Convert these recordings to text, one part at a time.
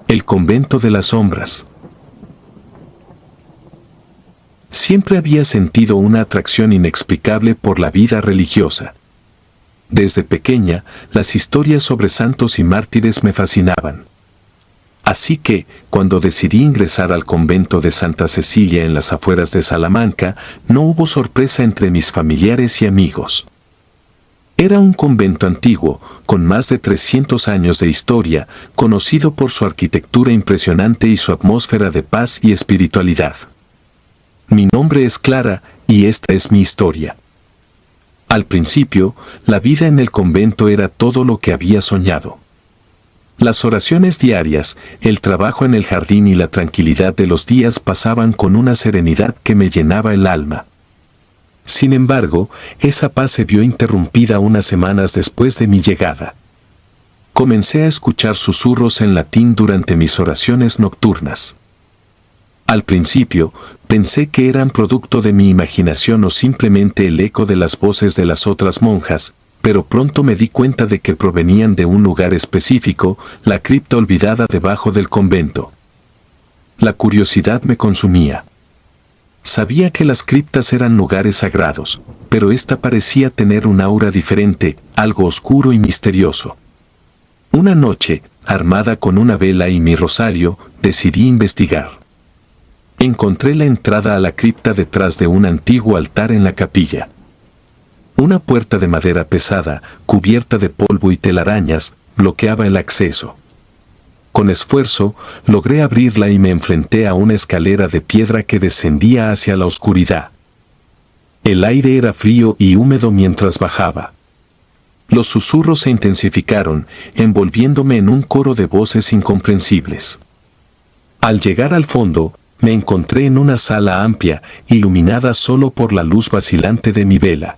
El convento de las sombras. Siempre había sentido una atracción inexplicable por la vida religiosa. Desde pequeña, las historias sobre santos y mártires me fascinaban. Así que, cuando decidí ingresar al convento de Santa Cecilia en las afueras de Salamanca, no hubo sorpresa entre mis familiares y amigos. Era un convento antiguo, con más de 300 años de historia, conocido por su arquitectura impresionante y su atmósfera de paz y espiritualidad. Mi nombre es Clara, y esta es mi historia. Al principio, la vida en el convento era todo lo que había soñado. Las oraciones diarias, el trabajo en el jardín y la tranquilidad de los días pasaban con una serenidad que me llenaba el alma. Sin embargo, esa paz se vio interrumpida unas semanas después de mi llegada. Comencé a escuchar susurros en latín durante mis oraciones nocturnas. Al principio, pensé que eran producto de mi imaginación o simplemente el eco de las voces de las otras monjas, pero pronto me di cuenta de que provenían de un lugar específico, la cripta olvidada debajo del convento. La curiosidad me consumía. Sabía que las criptas eran lugares sagrados, pero esta parecía tener un aura diferente, algo oscuro y misterioso. Una noche, armada con una vela y mi rosario, decidí investigar. Encontré la entrada a la cripta detrás de un antiguo altar en la capilla. Una puerta de madera pesada, cubierta de polvo y telarañas, bloqueaba el acceso. Con esfuerzo, logré abrirla y me enfrenté a una escalera de piedra que descendía hacia la oscuridad. El aire era frío y húmedo mientras bajaba. Los susurros se intensificaron, envolviéndome en un coro de voces incomprensibles. Al llegar al fondo, me encontré en una sala amplia, iluminada solo por la luz vacilante de mi vela.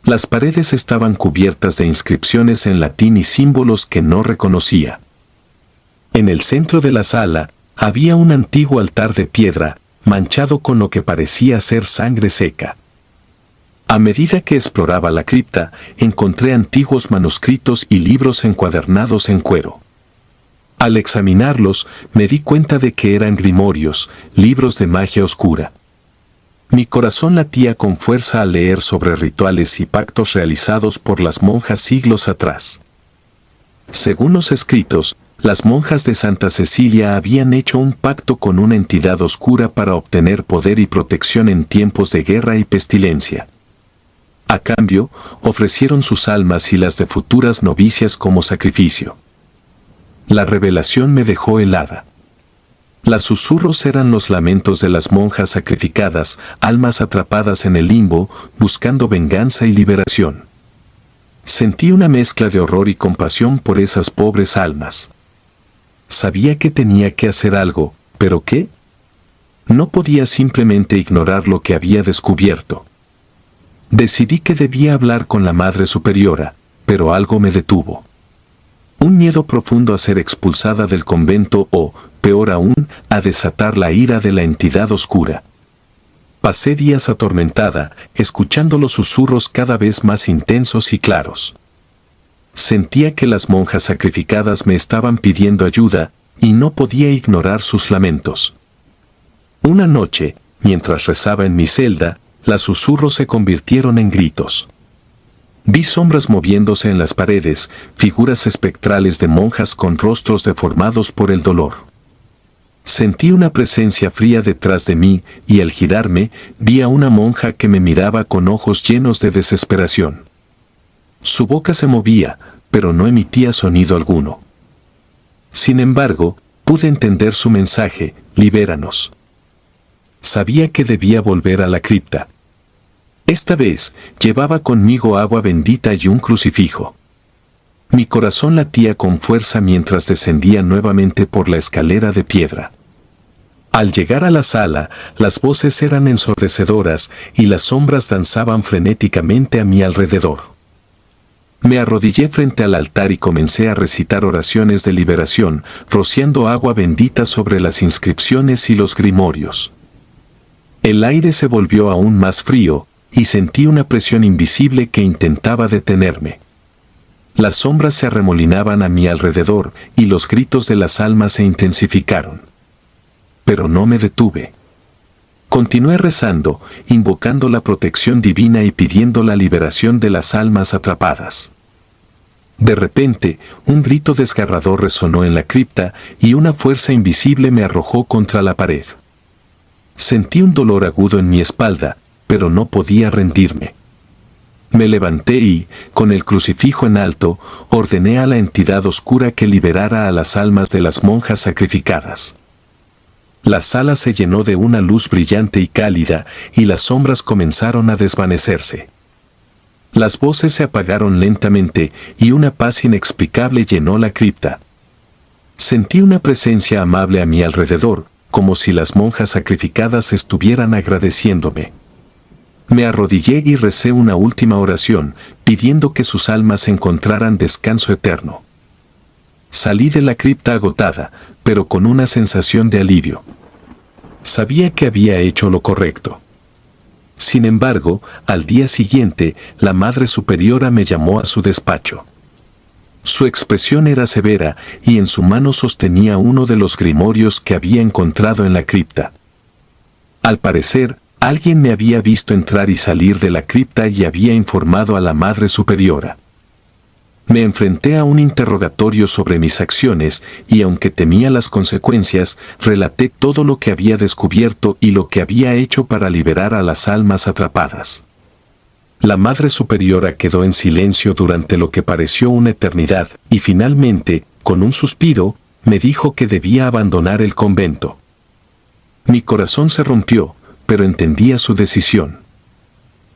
Las paredes estaban cubiertas de inscripciones en latín y símbolos que no reconocía. En el centro de la sala, había un antiguo altar de piedra, manchado con lo que parecía ser sangre seca. A medida que exploraba la cripta, encontré antiguos manuscritos y libros encuadernados en cuero. Al examinarlos, me di cuenta de que eran grimorios, libros de magia oscura. Mi corazón latía con fuerza al leer sobre rituales y pactos realizados por las monjas siglos atrás. Según los escritos, las monjas de Santa Cecilia habían hecho un pacto con una entidad oscura para obtener poder y protección en tiempos de guerra y pestilencia. A cambio, ofrecieron sus almas y las de futuras novicias como sacrificio. La revelación me dejó helada. Los susurros eran los lamentos de las monjas sacrificadas, almas atrapadas en el limbo, buscando venganza y liberación. Sentí una mezcla de horror y compasión por esas pobres almas. Sabía que tenía que hacer algo, ¿pero qué? No podía simplemente ignorar lo que había descubierto. Decidí que debía hablar con la Madre Superiora, pero algo me detuvo. Un miedo profundo a ser expulsada del convento o, peor aún, a desatar la ira de la entidad oscura. Pasé días atormentada, escuchando los susurros cada vez más intensos y claros. Sentía que las monjas sacrificadas me estaban pidiendo ayuda, y no podía ignorar sus lamentos. Una noche, mientras rezaba en mi celda, los susurros se convirtieron en gritos. Vi sombras moviéndose en las paredes, figuras espectrales de monjas con rostros deformados por el dolor. Sentí una presencia fría detrás de mí, y al girarme, vi a una monja que me miraba con ojos llenos de desesperación. Su boca se movía, pero no emitía sonido alguno. Sin embargo, pude entender su mensaje: libéranos. Sabía que debía volver a la cripta. Esta vez, llevaba conmigo agua bendita y un crucifijo. Mi corazón latía con fuerza mientras descendía nuevamente por la escalera de piedra. Al llegar a la sala, las voces eran ensordecedoras y las sombras danzaban frenéticamente a mi alrededor. Me arrodillé frente al altar y comencé a recitar oraciones de liberación, rociando agua bendita sobre las inscripciones y los grimorios. El aire se volvió aún más frío, y sentí una presión invisible que intentaba detenerme. Las sombras se arremolinaban a mi alrededor y los gritos de las almas se intensificaron. Pero no me detuve. Continué rezando, invocando la protección divina y pidiendo la liberación de las almas atrapadas. De repente, un grito desgarrador resonó en la cripta y una fuerza invisible me arrojó contra la pared. Sentí un dolor agudo en mi espalda, pero no podía rendirme. Me levanté y, con el crucifijo en alto, ordené a la entidad oscura que liberara a las almas de las monjas sacrificadas. La sala se llenó de una luz brillante y cálida, y las sombras comenzaron a desvanecerse. Las voces se apagaron lentamente, y una paz inexplicable llenó la cripta. Sentí una presencia amable a mi alrededor, como si las monjas sacrificadas estuvieran agradeciéndome. Me arrodillé y recé una última oración, pidiendo que sus almas encontraran descanso eterno. Salí de la cripta agotada, pero con una sensación de alivio. Sabía que había hecho lo correcto. Sin embargo, al día siguiente, la Madre Superiora me llamó a su despacho. Su expresión era severa y en su mano sostenía uno de los grimorios que había encontrado en la cripta. Al parecer, alguien me había visto entrar y salir de la cripta y había informado a la Madre Superiora. Me enfrenté a un interrogatorio sobre mis acciones y aunque temía las consecuencias, relaté todo lo que había descubierto y lo que había hecho para liberar a las almas atrapadas. La Madre Superiora quedó en silencio durante lo que pareció una eternidad y finalmente, con un suspiro, me dijo que debía abandonar el convento. Mi corazón se rompió, pero entendía su decisión.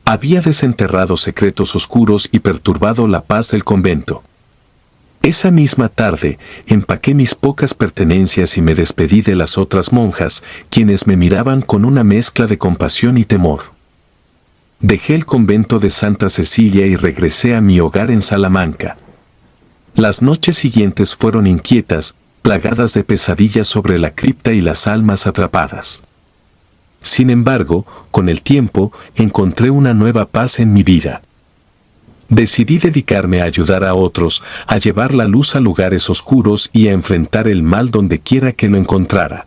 Había desenterrado secretos oscuros y perturbado la paz del convento. Esa misma tarde, empaqué mis pocas pertenencias y me despedí de las otras monjas, quienes me miraban con una mezcla de compasión y temor. Dejé el convento de Santa Cecilia y regresé a mi hogar en Salamanca. Las noches siguientes fueron inquietas, plagadas de pesadillas sobre la cripta y las almas atrapadas. Sin embargo, con el tiempo, encontré una nueva paz en mi vida. Decidí dedicarme a ayudar a otros, a llevar la luz a lugares oscuros y a enfrentar el mal donde quiera que lo encontrara.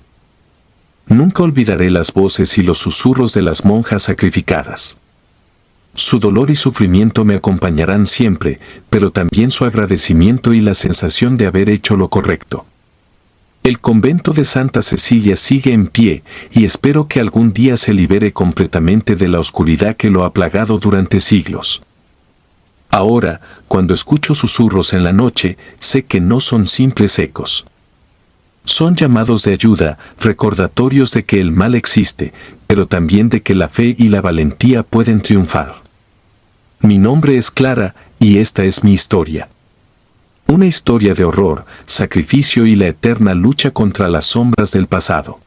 Nunca olvidaré las voces y los susurros de las monjas sacrificadas. Su dolor y sufrimiento me acompañarán siempre, pero también su agradecimiento y la sensación de haber hecho lo correcto. El convento de Santa Cecilia sigue en pie y espero que algún día se libere completamente de la oscuridad que lo ha plagado durante siglos. Ahora, cuando escucho susurros en la noche, sé que no son simples ecos. Son llamados de ayuda, recordatorios de que el mal existe, pero también de que la fe y la valentía pueden triunfar. Mi nombre es Clara y esta es mi historia. Una historia de horror, sacrificio y la eterna lucha contra las sombras del pasado.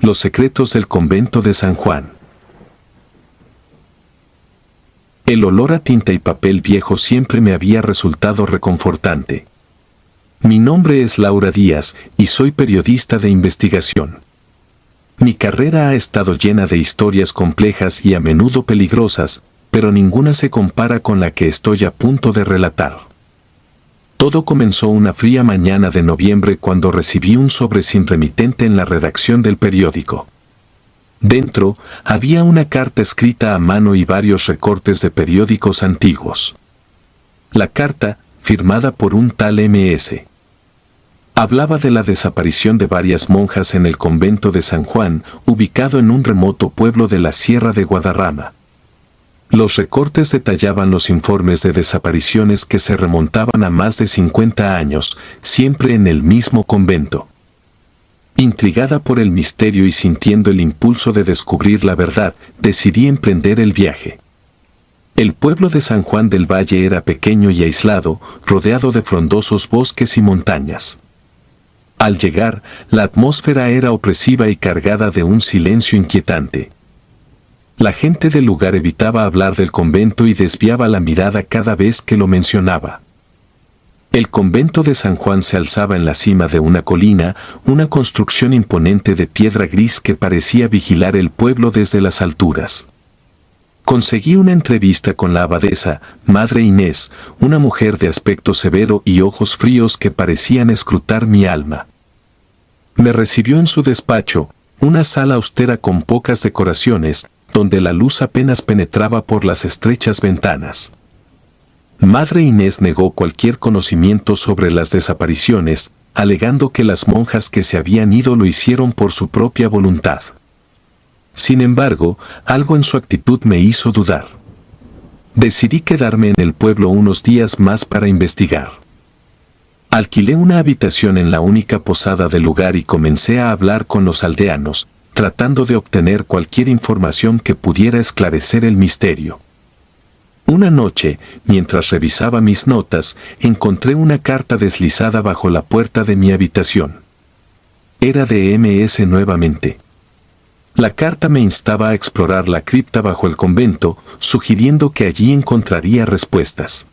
Los secretos del convento de San Juan. El olor a tinta y papel viejo siempre me había resultado reconfortante. Mi nombre es Laura Díaz y soy periodista de investigación. Mi carrera ha estado llena de historias complejas y a menudo peligrosas, pero ninguna se compara con la que estoy a punto de relatar. Todo comenzó una fría mañana de noviembre cuando recibí un sobre sin remitente en la redacción del periódico. Dentro, había una carta escrita a mano y varios recortes de periódicos antiguos. La carta, firmada por un tal M.S., hablaba de la desaparición de varias monjas en el convento de San Juan, ubicado en un remoto pueblo de la Sierra de Guadarrama. Los recortes detallaban los informes de desapariciones que se remontaban a más de 50 años, siempre en el mismo convento. Intrigada por el misterio y sintiendo el impulso de descubrir la verdad, decidí emprender el viaje. El pueblo de San Juan del Valle era pequeño y aislado, rodeado de frondosos bosques y montañas. Al llegar, la atmósfera era opresiva y cargada de un silencio inquietante. La gente del lugar evitaba hablar del convento y desviaba la mirada cada vez que lo mencionaba. El convento de San Juan se alzaba en la cima de una colina, una construcción imponente de piedra gris que parecía vigilar el pueblo desde las alturas. Conseguí una entrevista con la abadesa, Madre Inés, una mujer de aspecto severo y ojos fríos que parecían escrutar mi alma. Me recibió en su despacho, una sala austera con pocas decoraciones, donde la luz apenas penetraba por las estrechas ventanas. Madre Inés negó cualquier conocimiento sobre las desapariciones, alegando que las monjas que se habían ido lo hicieron por su propia voluntad. Sin embargo, algo en su actitud me hizo dudar. Decidí quedarme en el pueblo unos días más para investigar. Alquilé una habitación en la única posada del lugar y comencé a hablar con los aldeanos, tratando de obtener cualquier información que pudiera esclarecer el misterio. Una noche, mientras revisaba mis notas, encontré una carta deslizada bajo la puerta de mi habitación. Era de MS nuevamente. La carta me instaba a explorar la cripta bajo el convento, sugiriendo que allí encontraría respuestas.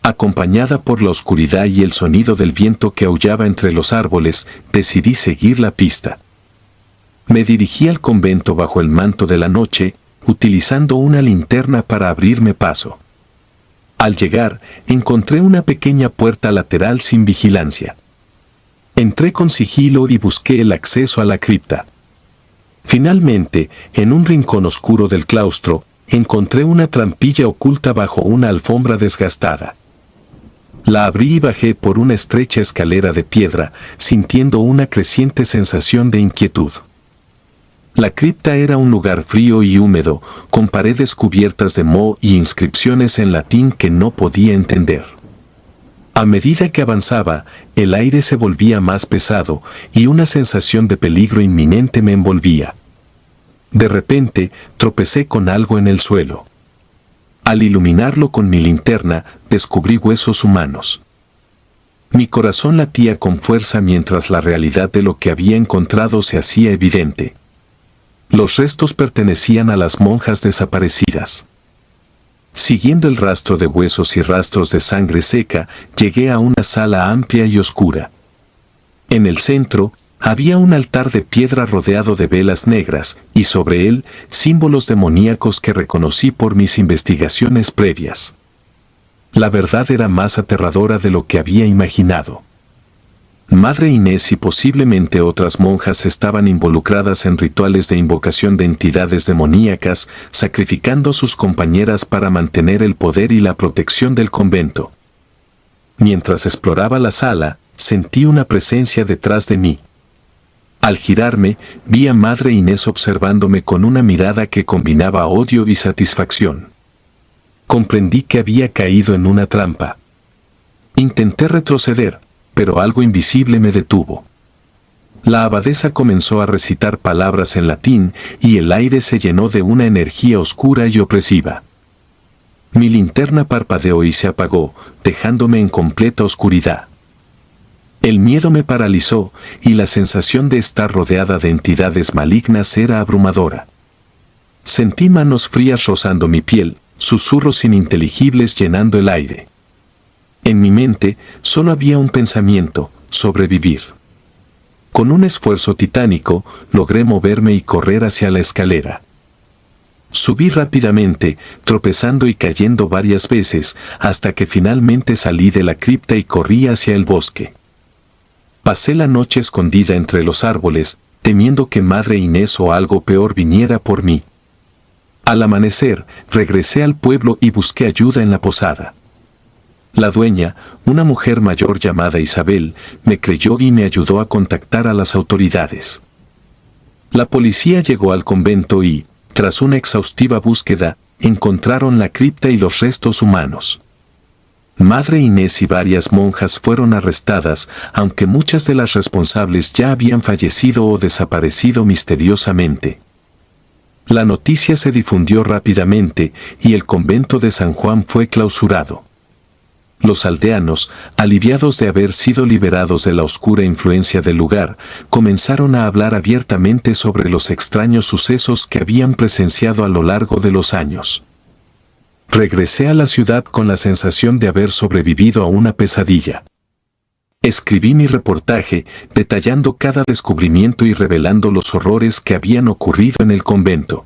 Acompañada por la oscuridad y el sonido del viento que aullaba entre los árboles, decidí seguir la pista. Me dirigí al convento bajo el manto de la noche, utilizando una linterna para abrirme paso. Al llegar, encontré una pequeña puerta lateral sin vigilancia. Entré con sigilo y busqué el acceso a la cripta. Finalmente, en un rincón oscuro del claustro, encontré una trampilla oculta bajo una alfombra desgastada. La abrí y bajé por una estrecha escalera de piedra, sintiendo una creciente sensación de inquietud. La cripta era un lugar frío y húmedo, con paredes cubiertas de moho y inscripciones en latín que no podía entender. A medida que avanzaba, el aire se volvía más pesado y una sensación de peligro inminente me envolvía. De repente, tropecé con algo en el suelo. Al iluminarlo con mi linterna, descubrí huesos humanos. Mi corazón latía con fuerza mientras la realidad de lo que había encontrado se hacía evidente. Los restos pertenecían a las monjas desaparecidas. Siguiendo el rastro de huesos y rastros de sangre seca, llegué a una sala amplia y oscura. En el centro, había un altar de piedra rodeado de velas negras, y sobre él, símbolos demoníacos que reconocí por mis investigaciones previas. La verdad era más aterradora de lo que había imaginado. Madre Inés y posiblemente otras monjas estaban involucradas en rituales de invocación de entidades demoníacas, sacrificando a sus compañeras para mantener el poder y la protección del convento. Mientras exploraba la sala, sentí una presencia detrás de mí. Al girarme, vi a Madre Inés observándome con una mirada que combinaba odio y satisfacción. Comprendí que había caído en una trampa. Intenté retroceder, pero algo invisible me detuvo. La abadesa comenzó a recitar palabras en latín y el aire se llenó de una energía oscura y opresiva. Mi linterna parpadeó y se apagó, dejándome en completa oscuridad. El miedo me paralizó y la sensación de estar rodeada de entidades malignas era abrumadora. Sentí manos frías rozando mi piel, susurros ininteligibles llenando el aire. En mi mente solo había un pensamiento: sobrevivir. Con un esfuerzo titánico, logré moverme y correr hacia la escalera. Subí rápidamente, tropezando y cayendo varias veces, hasta que finalmente salí de la cripta y corrí hacia el bosque. Pasé la noche escondida entre los árboles, temiendo que Madre Inés o algo peor viniera por mí. Al amanecer, regresé al pueblo y busqué ayuda en la posada. La dueña, una mujer mayor llamada Isabel, me creyó y me ayudó a contactar a las autoridades. La policía llegó al convento y, tras una exhaustiva búsqueda, encontraron la cripta y los restos humanos. Madre Inés y varias monjas fueron arrestadas, aunque muchas de las responsables ya habían fallecido o desaparecido misteriosamente. La noticia se difundió rápidamente y el convento de San Juan fue clausurado. Los aldeanos, aliviados de haber sido liberados de la oscura influencia del lugar, comenzaron a hablar abiertamente sobre los extraños sucesos que habían presenciado a lo largo de los años. Regresé a la ciudad con la sensación de haber sobrevivido a una pesadilla. Escribí mi reportaje, detallando cada descubrimiento y revelando los horrores que habían ocurrido en el convento.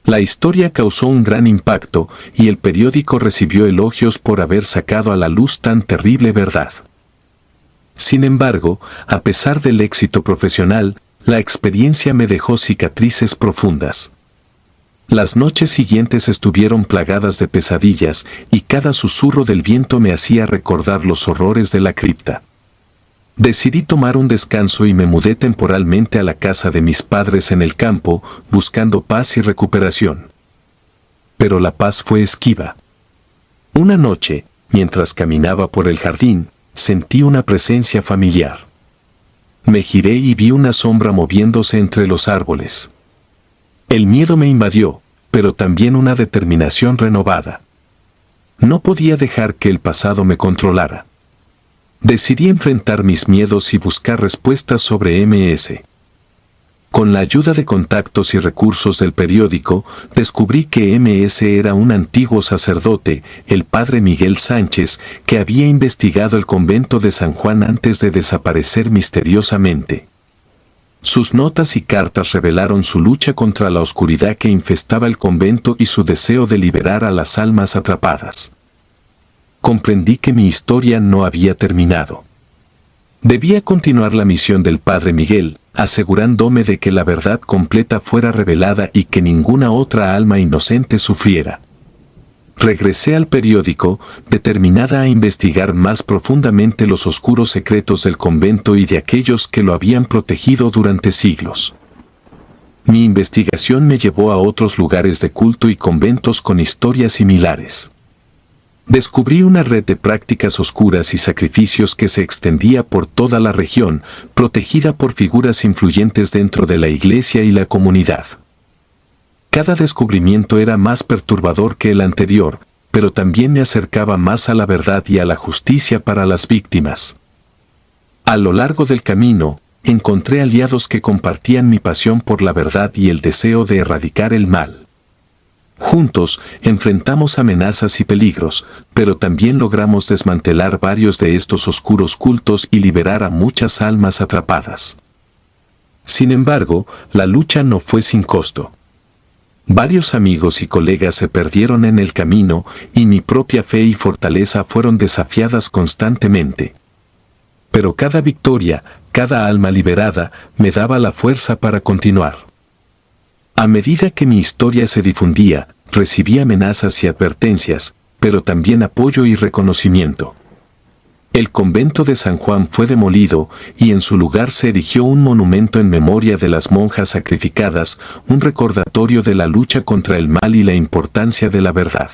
La historia causó un gran impacto y el periódico recibió elogios por haber sacado a la luz tan terrible verdad. Sin embargo, a pesar del éxito profesional, la experiencia me dejó cicatrices profundas. Las noches siguientes estuvieron plagadas de pesadillas y cada susurro del viento me hacía recordar los horrores de la cripta. Decidí tomar un descanso y me mudé temporalmente a la casa de mis padres en el campo, buscando paz y recuperación. Pero la paz fue esquiva. Una noche, mientras caminaba por el jardín, sentí una presencia familiar. Me giré y vi una sombra moviéndose entre los árboles. El miedo me invadió, pero también una determinación renovada. No podía dejar que el pasado me controlara. Decidí enfrentar mis miedos y buscar respuestas sobre MS. Con la ayuda de contactos y recursos del periódico, descubrí que MS era un antiguo sacerdote, el padre Miguel Sánchez, que había investigado el convento de San Juan antes de desaparecer misteriosamente. Sus notas y cartas revelaron su lucha contra la oscuridad que infestaba el convento y su deseo de liberar a las almas atrapadas. Comprendí que mi historia no había terminado. Debía continuar la misión del padre Miguel, asegurándome de que la verdad completa fuera revelada y que ninguna otra alma inocente sufriera. Regresé al periódico, determinada a investigar más profundamente los oscuros secretos del convento y de aquellos que lo habían protegido durante siglos. Mi investigación me llevó a otros lugares de culto y conventos con historias similares. Descubrí una red de prácticas oscuras y sacrificios que se extendía por toda la región, protegida por figuras influyentes dentro de la iglesia y la comunidad. Cada descubrimiento era más perturbador que el anterior, pero también me acercaba más a la verdad y a la justicia para las víctimas. A lo largo del camino, encontré aliados que compartían mi pasión por la verdad y el deseo de erradicar el mal. Juntos, enfrentamos amenazas y peligros, pero también logramos desmantelar varios de estos oscuros cultos y liberar a muchas almas atrapadas. Sin embargo, la lucha no fue sin costo. Varios amigos y colegas se perdieron en el camino y mi propia fe y fortaleza fueron desafiadas constantemente. Pero cada victoria, cada alma liberada, me daba la fuerza para continuar. A medida que mi historia se difundía, recibí amenazas y advertencias, pero también apoyo y reconocimiento. El convento de San Juan fue demolido y en su lugar se erigió un monumento en memoria de las monjas sacrificadas, un recordatorio de la lucha contra el mal y la importancia de la verdad.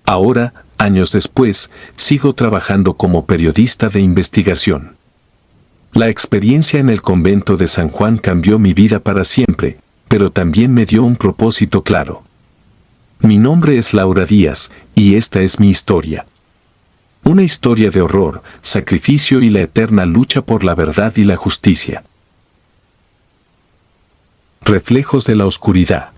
Ahora, años después, sigo trabajando como periodista de investigación. La experiencia en el convento de San Juan cambió mi vida para siempre, pero también me dio un propósito claro. Mi nombre es Laura Díaz, y esta es mi historia. Una historia de horror, sacrificio y la eterna lucha por la verdad y la justicia. Reflejos de la oscuridad.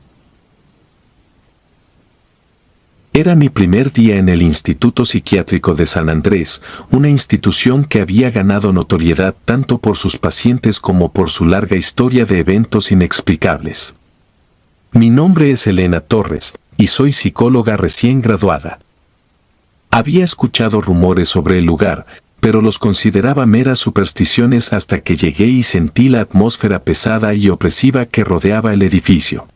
Era mi primer día en el Instituto Psiquiátrico de San Andrés, una institución que había ganado notoriedad tanto por sus pacientes como por su larga historia de eventos inexplicables. Mi nombre es Elena Torres, y soy psicóloga recién graduada. Había escuchado rumores sobre el lugar, pero los consideraba meras supersticiones hasta que llegué y sentí la atmósfera pesada y opresiva que rodeaba el edificio.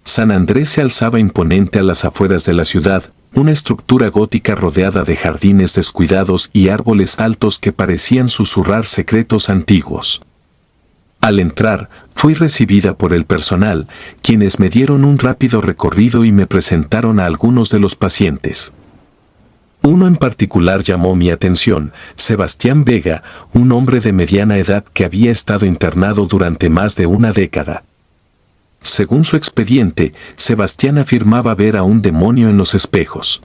San Andrés se alzaba imponente a las afueras de la ciudad, una estructura gótica rodeada de jardines descuidados y árboles altos que parecían susurrar secretos antiguos. Al entrar, fui recibida por el personal, quienes me dieron un rápido recorrido y me presentaron a algunos de los pacientes. Uno en particular llamó mi atención, Sebastián Vega, un hombre de mediana edad que había estado internado durante más de una década. Según su expediente, Sebastián afirmaba ver a un demonio en los espejos.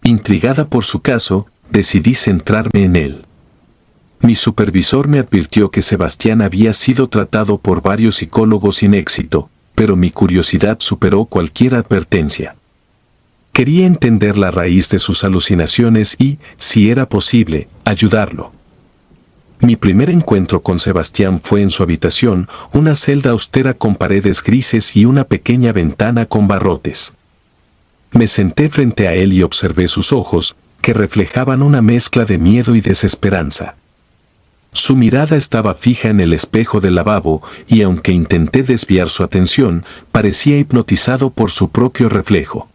Intrigada por su caso, decidí centrarme en él. Mi supervisor me advirtió que Sebastián había sido tratado por varios psicólogos sin éxito, pero mi curiosidad superó cualquier advertencia. Quería entender la raíz de sus alucinaciones y, si era posible, ayudarlo. Mi primer encuentro con Sebastián fue en su habitación, una celda austera con paredes grises y una pequeña ventana con barrotes. Me senté frente a él y observé sus ojos, que reflejaban una mezcla de miedo y desesperanza. Su mirada estaba fija en el espejo del lavabo y aunque intenté desviar su atención, parecía hipnotizado por su propio reflejo.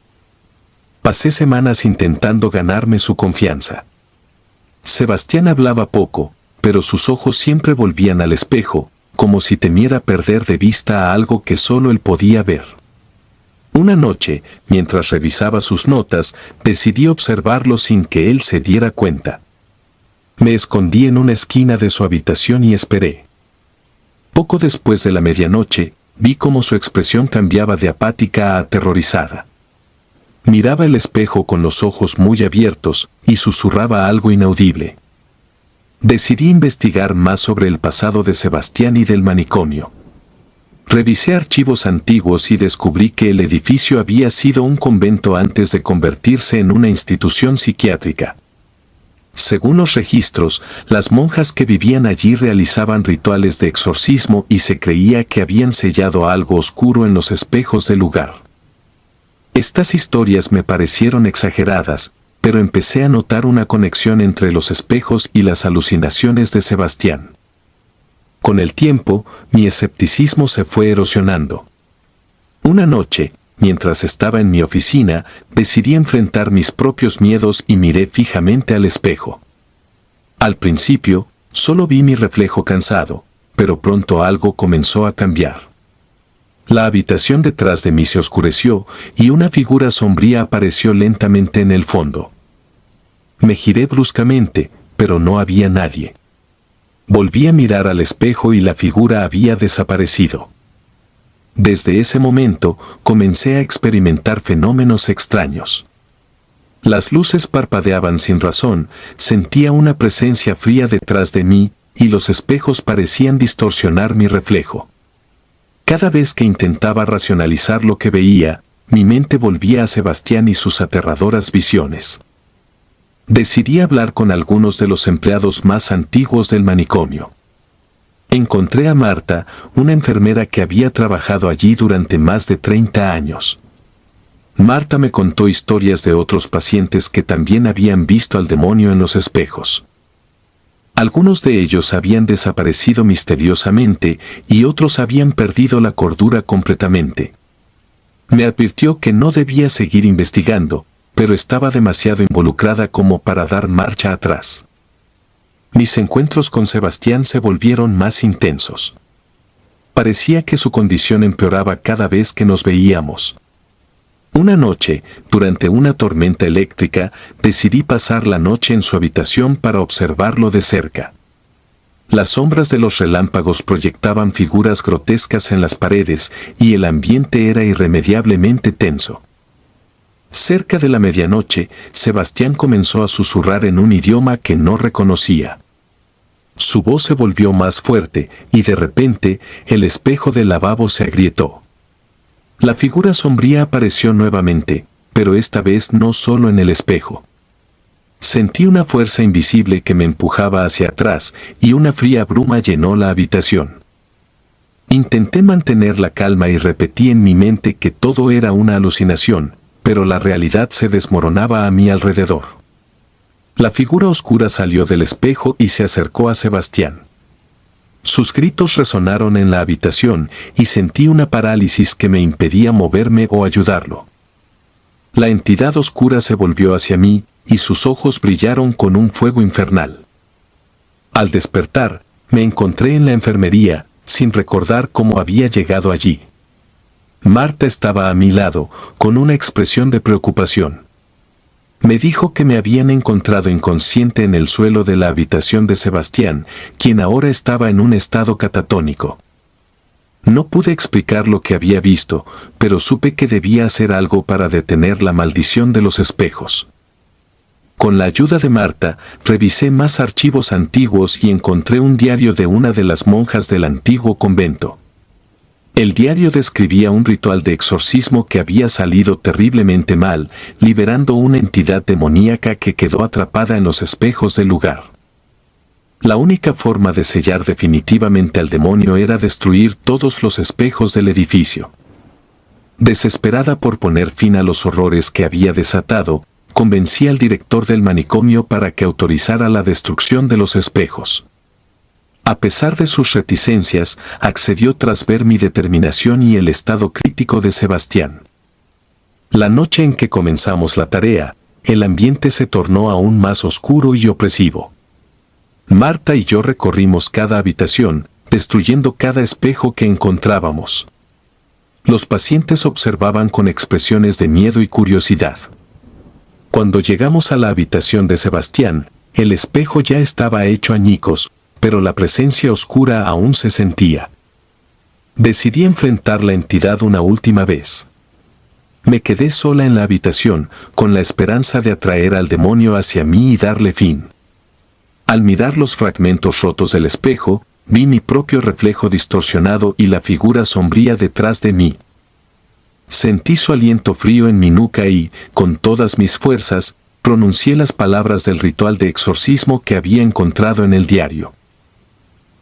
Pasé semanas intentando ganarme su confianza. Sebastián hablaba poco, pero sus ojos siempre volvían al espejo, como si temiera perder de vista a algo que solo él podía ver. Una noche, mientras revisaba sus notas, decidí observarlo sin que él se diera cuenta. Me escondí en una esquina de su habitación y esperé. Poco después de la medianoche, vi cómo su expresión cambiaba de apática a aterrorizada. Miraba el espejo con los ojos muy abiertos y susurraba algo inaudible. Decidí investigar más sobre el pasado de Sebastián y del manicomio. Revisé archivos antiguos y descubrí que el edificio había sido un convento antes de convertirse en una institución psiquiátrica. Según los registros, las monjas que vivían allí realizaban rituales de exorcismo y se creía que habían sellado algo oscuro en los espejos del lugar. Estas historias me parecieron exageradas, pero empecé a notar una conexión entre los espejos y las alucinaciones de Sebastián. Con el tiempo, mi escepticismo se fue erosionando. Una noche, mientras estaba en mi oficina, decidí enfrentar mis propios miedos y miré fijamente al espejo. Al principio, solo vi mi reflejo cansado, pero pronto algo comenzó a cambiar. La habitación detrás de mí se oscureció y una figura sombría apareció lentamente en el fondo. Me giré bruscamente, pero no había nadie. Volví a mirar al espejo y la figura había desaparecido. Desde ese momento, comencé a experimentar fenómenos extraños. Las luces parpadeaban sin razón, sentía una presencia fría detrás de mí, y los espejos parecían distorsionar mi reflejo. Cada vez que intentaba racionalizar lo que veía, mi mente volvía a Sebastián y sus aterradoras visiones. Decidí hablar con algunos de los empleados más antiguos del manicomio. Encontré a Marta, una enfermera que había trabajado allí durante más de 30 años. Marta me contó historias de otros pacientes que también habían visto al demonio en los espejos. Algunos de ellos habían desaparecido misteriosamente y otros habían perdido la cordura completamente. Me advirtió que no debía seguir investigando, pero estaba demasiado involucrada como para dar marcha atrás. Mis encuentros con Sebastián se volvieron más intensos. Parecía que su condición empeoraba cada vez que nos veíamos. Una noche, durante una tormenta eléctrica, decidí pasar la noche en su habitación para observarlo de cerca. Las sombras de los relámpagos proyectaban figuras grotescas en las paredes y el ambiente era irremediablemente tenso. Cerca de la medianoche, Sebastián comenzó a susurrar en un idioma que no reconocía. Su voz se volvió más fuerte y de repente el espejo del lavabo se agrietó. La figura sombría apareció nuevamente, pero esta vez no solo en el espejo. Sentí una fuerza invisible que me empujaba hacia atrás y una fría bruma llenó la habitación. Intenté mantener la calma y repetí en mi mente que todo era una alucinación, pero la realidad se desmoronaba a mi alrededor. La figura oscura salió del espejo y se acercó a Sebastián. Sus gritos resonaron en la habitación y sentí una parálisis que me impedía moverme o ayudarlo. La entidad oscura se volvió hacia mí y sus ojos brillaron con un fuego infernal. Al despertar, me encontré en la enfermería, sin recordar cómo había llegado allí. Marta estaba a mi lado, con una expresión de preocupación. Me dijo que me habían encontrado inconsciente en el suelo de la habitación de Sebastián, quien ahora estaba en un estado catatónico. No pude explicar lo que había visto, pero supe que debía hacer algo para detener la maldición de los espejos. Con la ayuda de Marta, revisé más archivos antiguos y encontré un diario de una de las monjas del antiguo convento. El diario describía un ritual de exorcismo que había salido terriblemente mal, liberando una entidad demoníaca que quedó atrapada en los espejos del lugar. La única forma de sellar definitivamente al demonio era destruir todos los espejos del edificio. Desesperada por poner fin a los horrores que había desatado, convencí al director del manicomio para que autorizara la destrucción de los espejos. A pesar de sus reticencias, accedió tras ver mi determinación y el estado crítico de Sebastián. La noche en que comenzamos la tarea, el ambiente se tornó aún más oscuro y opresivo. Marta y yo recorrimos cada habitación, destruyendo cada espejo que encontrábamos. Los pacientes observaban con expresiones de miedo y curiosidad. Cuando llegamos a la habitación de Sebastián, el espejo ya estaba hecho añicos, pero la presencia oscura aún se sentía. Decidí enfrentar la entidad una última vez. Me quedé sola en la habitación, con la esperanza de atraer al demonio hacia mí y darle fin. Al mirar los fragmentos rotos del espejo, vi mi propio reflejo distorsionado y la figura sombría detrás de mí. Sentí su aliento frío en mi nuca y, con todas mis fuerzas, pronuncié las palabras del ritual de exorcismo que había encontrado en el diario.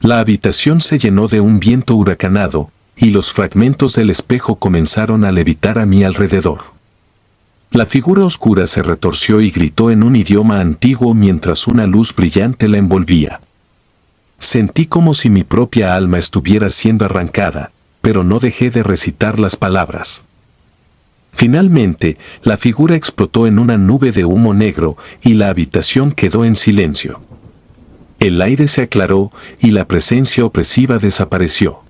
La habitación se llenó de un viento huracanado, y los fragmentos del espejo comenzaron a levitar a mi alrededor. La figura oscura se retorció y gritó en un idioma antiguo mientras una luz brillante la envolvía. Sentí como si mi propia alma estuviera siendo arrancada, pero no dejé de recitar las palabras. Finalmente, la figura explotó en una nube de humo negro y la habitación quedó en silencio. El aire se aclaró y la presencia opresiva desapareció.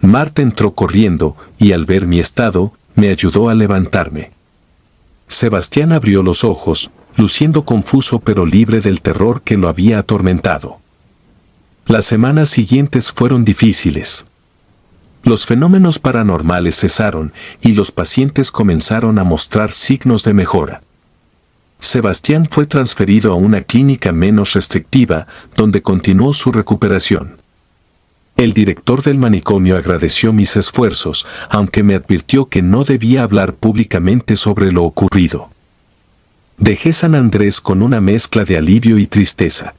Marta entró corriendo y al ver mi estado, me ayudó a levantarme. Sebastián abrió los ojos, luciendo confuso pero libre del terror que lo había atormentado. Las semanas siguientes fueron difíciles. Los fenómenos paranormales cesaron y los pacientes comenzaron a mostrar signos de mejora. Sebastián fue transferido a una clínica menos restrictiva, donde continuó su recuperación. El director del manicomio agradeció mis esfuerzos, aunque me advirtió que no debía hablar públicamente sobre lo ocurrido. Dejé San Andrés con una mezcla de alivio y tristeza.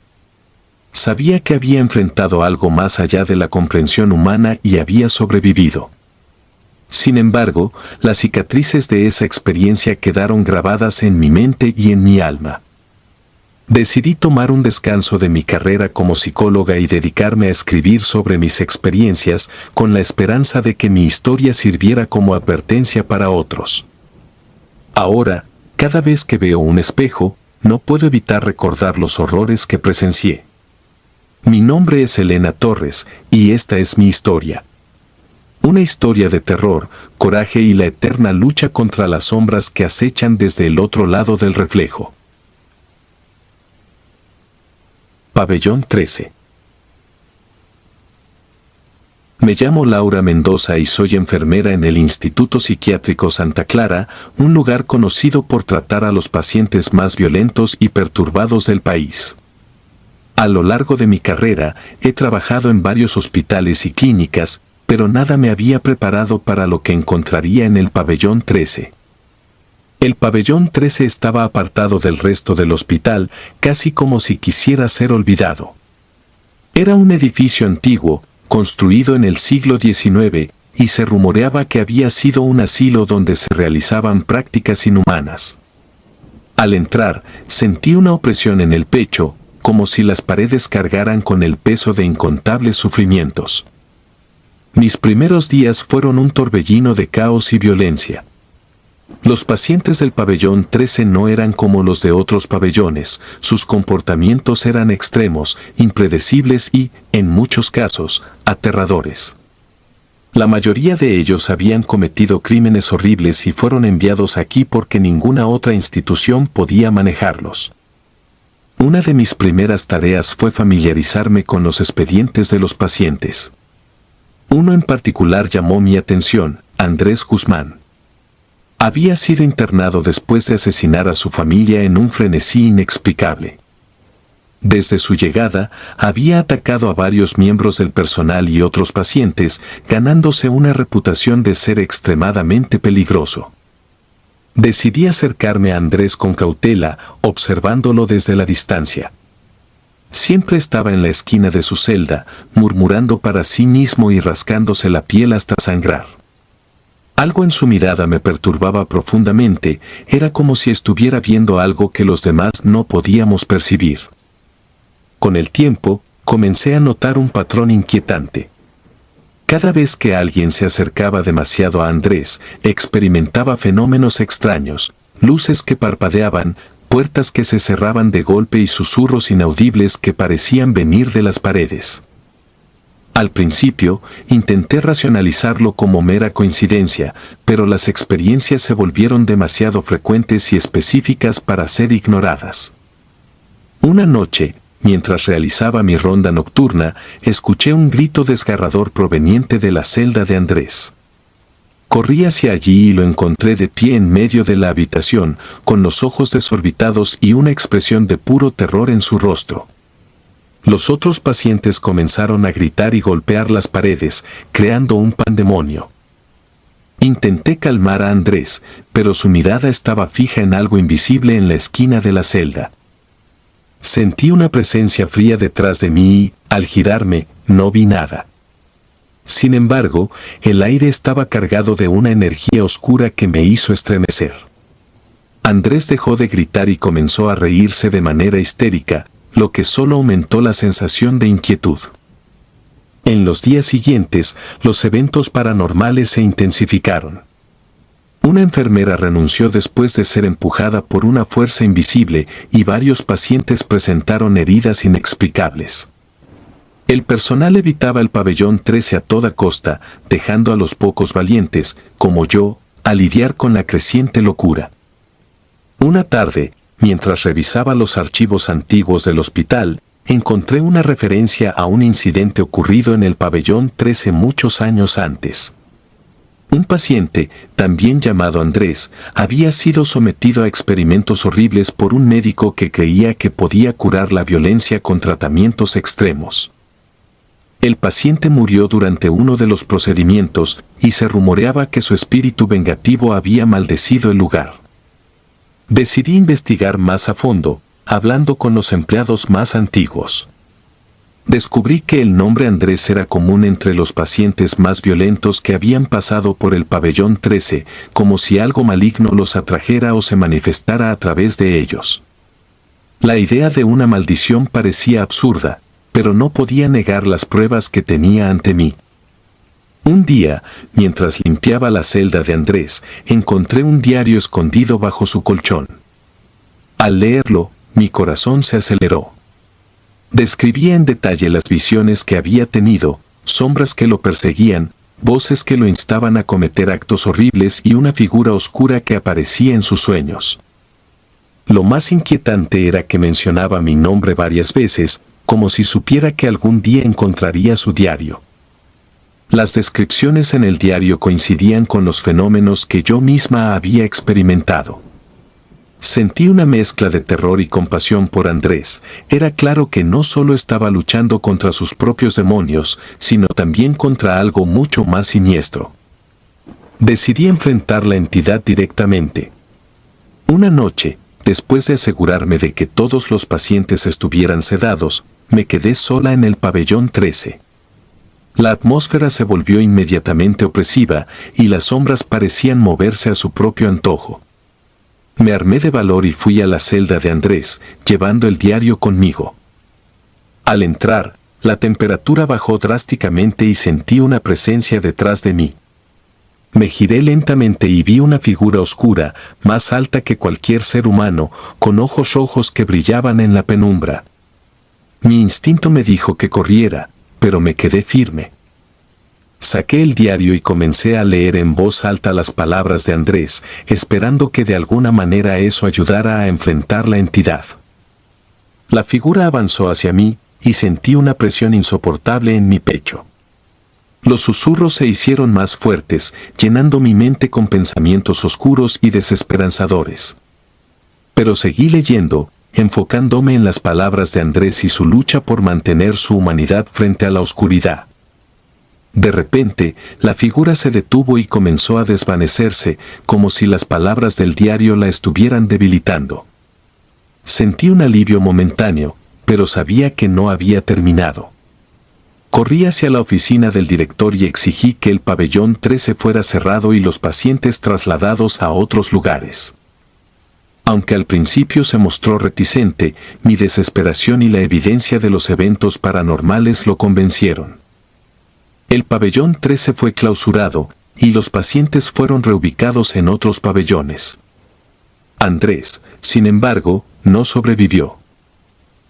Sabía que había enfrentado algo más allá de la comprensión humana y había sobrevivido. Sin embargo, las cicatrices de esa experiencia quedaron grabadas en mi mente y en mi alma. Decidí tomar un descanso de mi carrera como psicóloga y dedicarme a escribir sobre mis experiencias con la esperanza de que mi historia sirviera como advertencia para otros. Ahora, cada vez que veo un espejo, no puedo evitar recordar los horrores que presencié. Mi nombre es Elena Torres y esta es mi historia. Una historia de terror, coraje y la eterna lucha contra las sombras que acechan desde el otro lado del reflejo. Pabellón 13. Me llamo Laura Mendoza y soy enfermera en el Instituto Psiquiátrico Santa Clara, un lugar conocido por tratar a los pacientes más violentos y perturbados del país. A lo largo de mi carrera, he trabajado en varios hospitales y clínicas, pero nada me había preparado para lo que encontraría en el Pabellón 13. El Pabellón 13 estaba apartado del resto del hospital, casi como si quisiera ser olvidado. Era un edificio antiguo, construido en el siglo XIX, y se rumoreaba que había sido un asilo donde se realizaban prácticas inhumanas. Al entrar, sentí una opresión en el pecho, como si las paredes cargaran con el peso de incontables sufrimientos. Mis primeros días fueron un torbellino de caos y violencia. Los pacientes del pabellón 13 no eran como los de otros pabellones, sus comportamientos eran extremos, impredecibles y, en muchos casos, aterradores. La mayoría de ellos habían cometido crímenes horribles y fueron enviados aquí porque ninguna otra institución podía manejarlos. Una de mis primeras tareas fue familiarizarme con los expedientes de los pacientes. Uno en particular llamó mi atención, Andrés Guzmán. Había sido internado después de asesinar a su familia en un frenesí inexplicable. Desde su llegada, había atacado a varios miembros del personal y otros pacientes, ganándose una reputación de ser extremadamente peligroso. Decidí acercarme a Andrés con cautela, observándolo desde la distancia. Siempre estaba en la esquina de su celda, murmurando para sí mismo y rascándose la piel hasta sangrar. Algo en su mirada me perturbaba profundamente, era como si estuviera viendo algo que los demás no podíamos percibir. Con el tiempo, comencé a notar un patrón inquietante. Cada vez que alguien se acercaba demasiado a Andrés, experimentaba fenómenos extraños, luces que parpadeaban, puertas que se cerraban de golpe y susurros inaudibles que parecían venir de las paredes. Al principio, intenté racionalizarlo como mera coincidencia, pero las experiencias se volvieron demasiado frecuentes y específicas para ser ignoradas. Una noche, mientras realizaba mi ronda nocturna, escuché un grito desgarrador proveniente de la celda de Andrés. Corrí hacia allí y lo encontré de pie en medio de la habitación, con los ojos desorbitados y una expresión de puro terror en su rostro. Los otros pacientes comenzaron a gritar y golpear las paredes, creando un pandemonio. Intenté calmar a Andrés, pero su mirada estaba fija en algo invisible en la esquina de la celda. Sentí una presencia fría detrás de mí y, al girarme, no vi nada. Sin embargo, el aire estaba cargado de una energía oscura que me hizo estremecer. Andrés dejó de gritar y comenzó a reírse de manera histérica, lo que solo aumentó la sensación de inquietud. En los días siguientes, los eventos paranormales se intensificaron. Una enfermera renunció después de ser empujada por una fuerza invisible y varios pacientes presentaron heridas inexplicables. El personal evitaba el pabellón 13 a toda costa, dejando a los pocos valientes, como yo, a lidiar con la creciente locura. Una tarde, mientras revisaba los archivos antiguos del hospital, encontré una referencia a un incidente ocurrido en el pabellón 13 muchos años antes. Un paciente, también llamado Andrés, había sido sometido a experimentos horribles por un médico que creía que podía curar la violencia con tratamientos extremos. El paciente murió durante uno de los procedimientos y se rumoreaba que su espíritu vengativo había maldecido el lugar. Decidí investigar más a fondo, hablando con los empleados más antiguos. Descubrí que el nombre Andrés era común entre los pacientes más violentos que habían pasado por el pabellón 13, como si algo maligno los atrajera o se manifestara a través de ellos. La idea de una maldición parecía absurda, pero no podía negar las pruebas que tenía ante mí. Un día, mientras limpiaba la celda de Andrés, encontré un diario escondido bajo su colchón. Al leerlo, mi corazón se aceleró. Describía en detalle las visiones que había tenido, sombras que lo perseguían, voces que lo instaban a cometer actos horribles y una figura oscura que aparecía en sus sueños. Lo más inquietante era que mencionaba mi nombre varias veces, como si supiera que algún día encontraría su diario. Las descripciones en el diario coincidían con los fenómenos que yo misma había experimentado. Sentí una mezcla de terror y compasión por Andrés. Era claro que no solo estaba luchando contra sus propios demonios, sino también contra algo mucho más siniestro. Decidí enfrentar la entidad directamente. Una noche, después de asegurarme de que todos los pacientes estuvieran sedados, me quedé sola en el pabellón 13. La atmósfera se volvió inmediatamente opresiva y las sombras parecían moverse a su propio antojo. Me armé de valor y fui a la celda de Andrés, llevando el diario conmigo. Al entrar, la temperatura bajó drásticamente y sentí una presencia detrás de mí. Me giré lentamente y vi una figura oscura, más alta que cualquier ser humano, con ojos rojos que brillaban en la penumbra. Mi instinto me dijo que corriera, pero me quedé firme. Saqué el diario y comencé a leer en voz alta las palabras de Andrés, esperando que de alguna manera eso ayudara a enfrentar la entidad. La figura avanzó hacia mí y sentí una presión insoportable en mi pecho. Los susurros se hicieron más fuertes, llenando mi mente con pensamientos oscuros y desesperanzadores. Pero seguí leyendo, enfocándome en las palabras de Andrés y su lucha por mantener su humanidad frente a la oscuridad. De repente, la figura se detuvo y comenzó a desvanecerse, como si las palabras del diario la estuvieran debilitando. Sentí un alivio momentáneo, pero sabía que no había terminado. Corrí hacia la oficina del director y exigí que el pabellón 13 fuera cerrado y los pacientes trasladados a otros lugares. Aunque al principio se mostró reticente, mi desesperación y la evidencia de los eventos paranormales lo convencieron. El pabellón 13 fue clausurado y los pacientes fueron reubicados en otros pabellones. Andrés, sin embargo, no sobrevivió.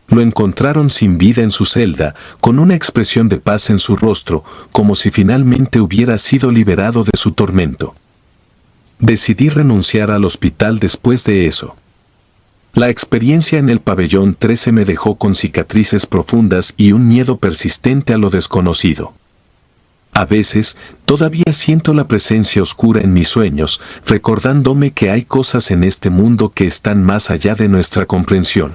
Lo encontraron sin vida en su celda, con una expresión de paz en su rostro, como si finalmente hubiera sido liberado de su tormento. Decidí renunciar al hospital después de eso. La experiencia en el pabellón 13 me dejó con cicatrices profundas y un miedo persistente a lo desconocido. A veces, todavía siento la presencia oscura en mis sueños, recordándome que hay cosas en este mundo que están más allá de nuestra comprensión.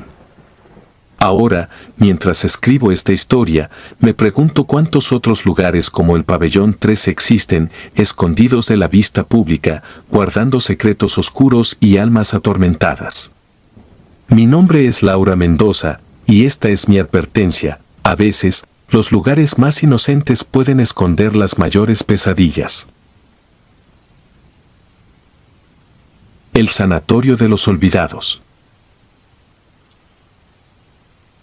Ahora, mientras escribo esta historia, me pregunto cuántos otros lugares como el pabellón 13 existen, escondidos de la vista pública, guardando secretos oscuros y almas atormentadas. Mi nombre es Laura Mendoza, y esta es mi advertencia: a veces, los lugares más inocentes pueden esconder las mayores pesadillas. El sanatorio de los olvidados.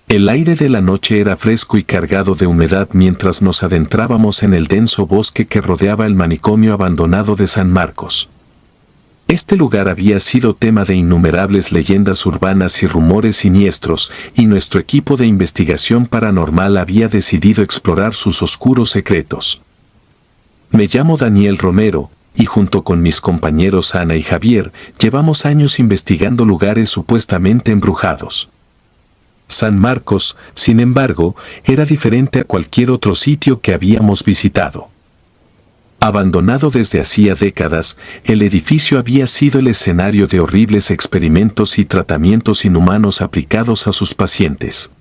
El aire de la noche era fresco y cargado de humedad mientras nos adentrábamos en el denso bosque que rodeaba el manicomio abandonado de San Marcos. Este lugar había sido tema de innumerables leyendas urbanas y rumores siniestros, y nuestro equipo de investigación paranormal había decidido explorar sus oscuros secretos. Me llamo Daniel Romero, y junto con mis compañeros Ana y Javier, llevamos años investigando lugares supuestamente embrujados. San Marcos, sin embargo, era diferente a cualquier otro sitio que habíamos visitado. Abandonado desde hacía décadas, el edificio había sido el escenario de horribles experimentos y tratamientos inhumanos aplicados a sus pacientes.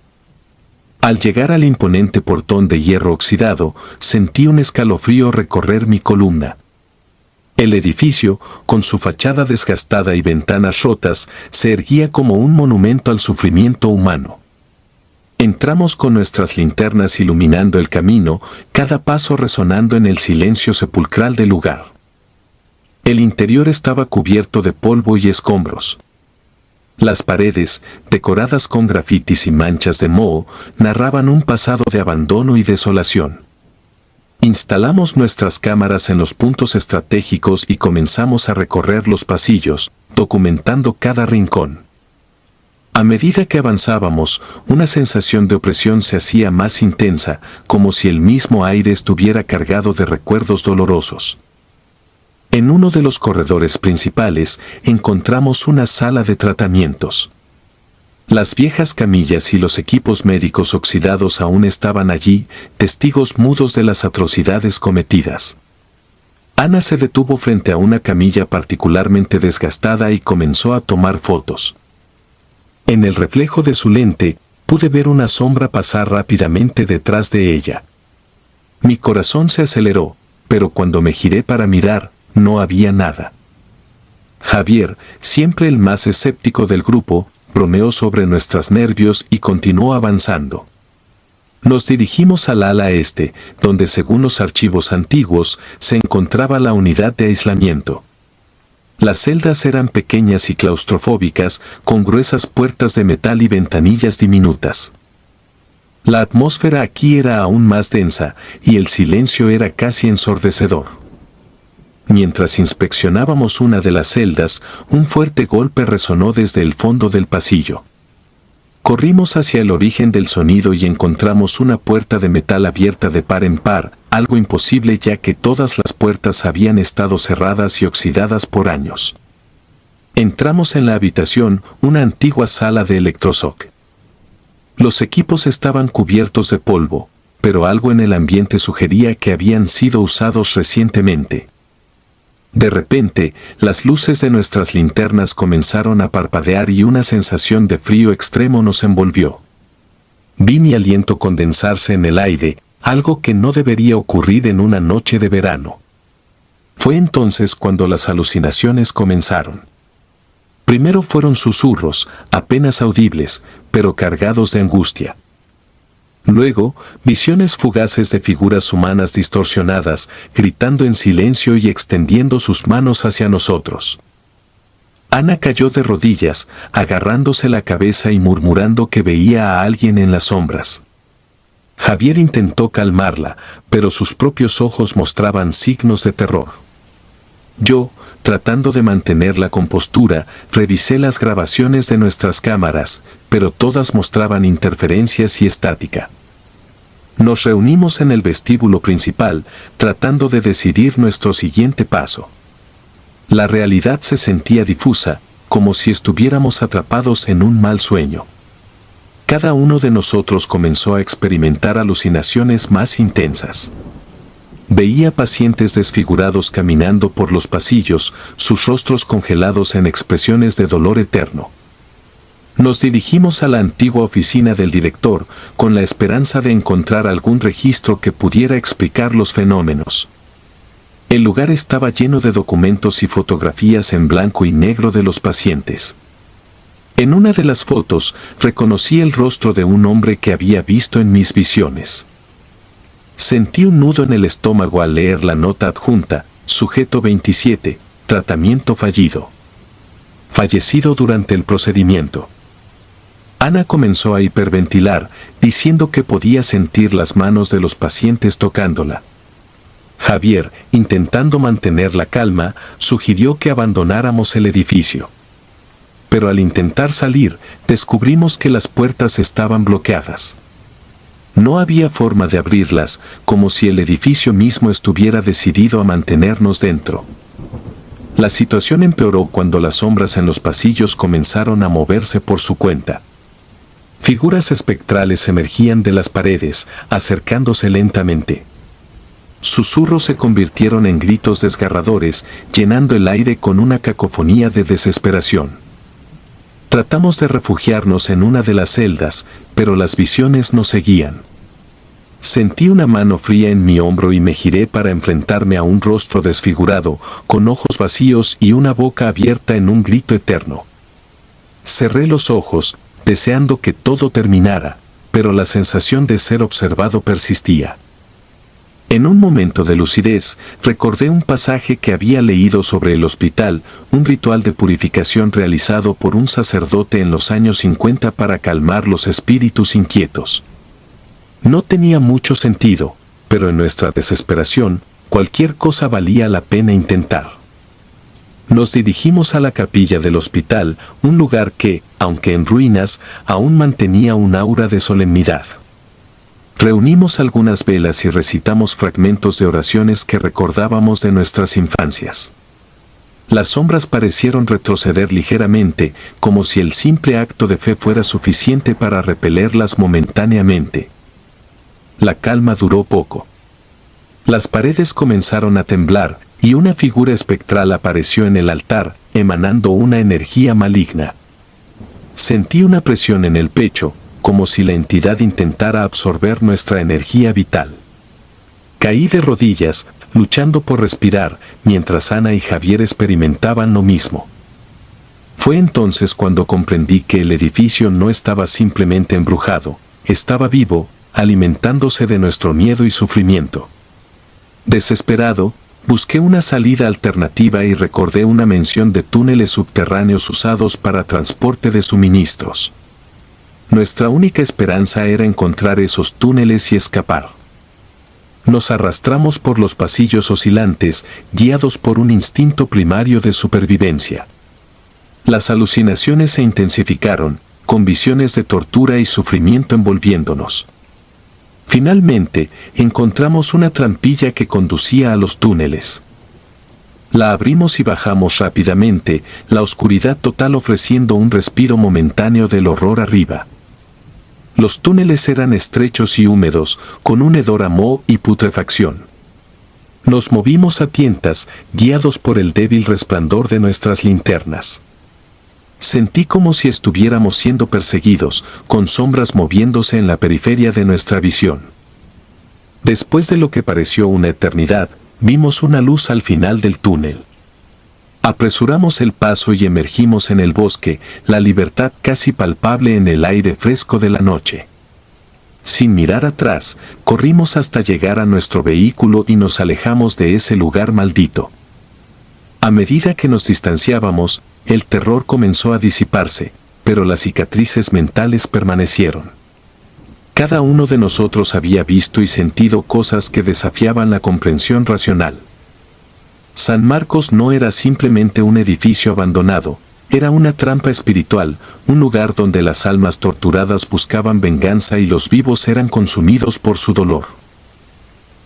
Al llegar al imponente portón de hierro oxidado, sentí un escalofrío recorrer mi columna. El edificio, con su fachada desgastada y ventanas rotas, se erguía como un monumento al sufrimiento humano. Entramos con nuestras linternas iluminando el camino, cada paso resonando en el silencio sepulcral del lugar. El interior estaba cubierto de polvo y escombros. Las paredes, decoradas con grafitis y manchas de moho, narraban un pasado de abandono y desolación. Instalamos nuestras cámaras en los puntos estratégicos y comenzamos a recorrer los pasillos, documentando cada rincón. A medida que avanzábamos, una sensación de opresión se hacía más intensa, como si el mismo aire estuviera cargado de recuerdos dolorosos. En uno de los corredores principales, encontramos una sala de tratamientos. Las viejas camillas y los equipos médicos oxidados aún estaban allí, testigos mudos de las atrocidades cometidas. Ana se detuvo frente a una camilla particularmente desgastada y comenzó a tomar fotos. En el reflejo de su lente, pude ver una sombra pasar rápidamente detrás de ella. Mi corazón se aceleró, pero cuando me giré para mirar, no había nada. Javier, siempre el más escéptico del grupo, bromeó sobre nuestros nervios y continuó avanzando. Nos dirigimos al ala este, donde según los archivos antiguos, se encontraba la unidad de aislamiento. Las celdas eran pequeñas y claustrofóbicas, con gruesas puertas de metal y ventanillas diminutas. La atmósfera aquí era aún más densa, y el silencio era casi ensordecedor. Mientras inspeccionábamos una de las celdas, un fuerte golpe resonó desde el fondo del pasillo. Corrimos hacia el origen del sonido y encontramos una puerta de metal abierta de par en par, algo imposible ya que todas las puertas habían estado cerradas y oxidadas por años. Entramos en la habitación, una antigua sala de electroshock. Los equipos estaban cubiertos de polvo, pero algo en el ambiente sugería que habían sido usados recientemente. De repente, las luces de nuestras linternas comenzaron a parpadear y una sensación de frío extremo nos envolvió. Vi mi aliento condensarse en el aire, algo que no debería ocurrir en una noche de verano. Fue entonces cuando las alucinaciones comenzaron. Primero fueron susurros, apenas audibles, pero cargados de angustia. Luego, visiones fugaces de figuras humanas distorsionadas, gritando en silencio y extendiendo sus manos hacia nosotros. Ana cayó de rodillas, agarrándose la cabeza y murmurando que veía a alguien en las sombras. Javier intentó calmarla, pero sus propios ojos mostraban signos de terror. Yo, tratando de mantener la compostura, revisé las grabaciones de nuestras cámaras, pero todas mostraban interferencias y estática. Nos reunimos en el vestíbulo principal, tratando de decidir nuestro siguiente paso. La realidad se sentía difusa, como si estuviéramos atrapados en un mal sueño. Cada uno de nosotros comenzó a experimentar alucinaciones más intensas. Veía pacientes desfigurados caminando por los pasillos, sus rostros congelados en expresiones de dolor eterno. Nos dirigimos a la antigua oficina del director, con la esperanza de encontrar algún registro que pudiera explicar los fenómenos. El lugar estaba lleno de documentos y fotografías en blanco y negro de los pacientes. En una de las fotos, reconocí el rostro de un hombre que había visto en mis visiones. Sentí un nudo en el estómago al leer la nota adjunta, sujeto 27, tratamiento fallido. Fallecido durante el procedimiento. Ana comenzó a hiperventilar, diciendo que podía sentir las manos de los pacientes tocándola. Javier, intentando mantener la calma, sugirió que abandonáramos el edificio. Pero al intentar salir, descubrimos que las puertas estaban bloqueadas. No había forma de abrirlas, como si el edificio mismo estuviera decidido a mantenernos dentro. La situación empeoró cuando las sombras en los pasillos comenzaron a moverse por su cuenta. Figuras espectrales emergían de las paredes, acercándose lentamente. Susurros se convirtieron en gritos desgarradores, llenando el aire con una cacofonía de desesperación. Tratamos de refugiarnos en una de las celdas, pero las visiones nos seguían. Sentí una mano fría en mi hombro y me giré para enfrentarme a un rostro desfigurado, con ojos vacíos y una boca abierta en un grito eterno. Cerré los ojos, deseando que todo terminara, pero la sensación de ser observado persistía. En un momento de lucidez, recordé un pasaje que había leído sobre el hospital, un ritual de purificación realizado por un sacerdote en los años 50 para calmar los espíritus inquietos. No tenía mucho sentido, pero en nuestra desesperación, cualquier cosa valía la pena intentar. Nos dirigimos a la capilla del hospital, un lugar que, aunque en ruinas, aún mantenía un aura de solemnidad. Reunimos algunas velas y recitamos fragmentos de oraciones que recordábamos de nuestras infancias. Las sombras parecieron retroceder ligeramente, como si el simple acto de fe fuera suficiente para repelerlas momentáneamente. La calma duró poco. Las paredes comenzaron a temblar, y una figura espectral apareció en el altar, emanando una energía maligna. Sentí una presión en el pecho, como si la entidad intentara absorber nuestra energía vital. Caí de rodillas, luchando por respirar, mientras Ana y Javier experimentaban lo mismo. Fue entonces cuando comprendí que el edificio no estaba simplemente embrujado, estaba vivo, alimentándose de nuestro miedo y sufrimiento. Desesperado, busqué una salida alternativa y recordé una mención de túneles subterráneos usados para transporte de suministros. Nuestra única esperanza era encontrar esos túneles y escapar. Nos arrastramos por los pasillos oscilantes, guiados por un instinto primario de supervivencia. Las alucinaciones se intensificaron, con visiones de tortura y sufrimiento envolviéndonos. Finalmente, encontramos una trampilla que conducía a los túneles. La abrimos y bajamos rápidamente, la oscuridad total ofreciendo un respiro momentáneo del horror arriba. Los túneles eran estrechos y húmedos, con un hedor a moho y putrefacción. Nos movimos a tientas, guiados por el débil resplandor de nuestras linternas. Sentí como si estuviéramos siendo perseguidos, con sombras moviéndose en la periferia de nuestra visión. Después de lo que pareció una eternidad, vimos una luz al final del túnel. Apresuramos el paso y emergimos en el bosque, la libertad casi palpable en el aire fresco de la noche. Sin mirar atrás, corrimos hasta llegar a nuestro vehículo y nos alejamos de ese lugar maldito. A medida que nos distanciábamos, el terror comenzó a disiparse, pero las cicatrices mentales permanecieron. Cada uno de nosotros había visto y sentido cosas que desafiaban la comprensión racional. San Marcos no era simplemente un edificio abandonado, era una trampa espiritual, un lugar donde las almas torturadas buscaban venganza y los vivos eran consumidos por su dolor.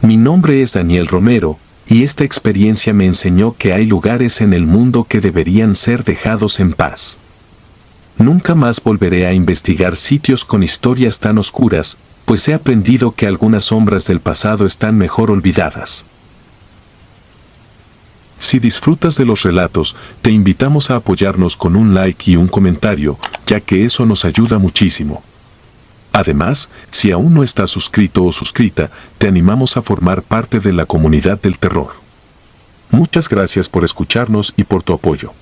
Mi nombre es Daniel Romero, y esta experiencia me enseñó que hay lugares en el mundo que deberían ser dejados en paz. Nunca más volveré a investigar sitios con historias tan oscuras, pues he aprendido que algunas sombras del pasado están mejor olvidadas. Si disfrutas de los relatos, te invitamos a apoyarnos con un like y un comentario, ya que eso nos ayuda muchísimo. Además, si aún no estás suscrito o suscrita, te animamos a formar parte de la comunidad del terror. Muchas gracias por escucharnos y por tu apoyo.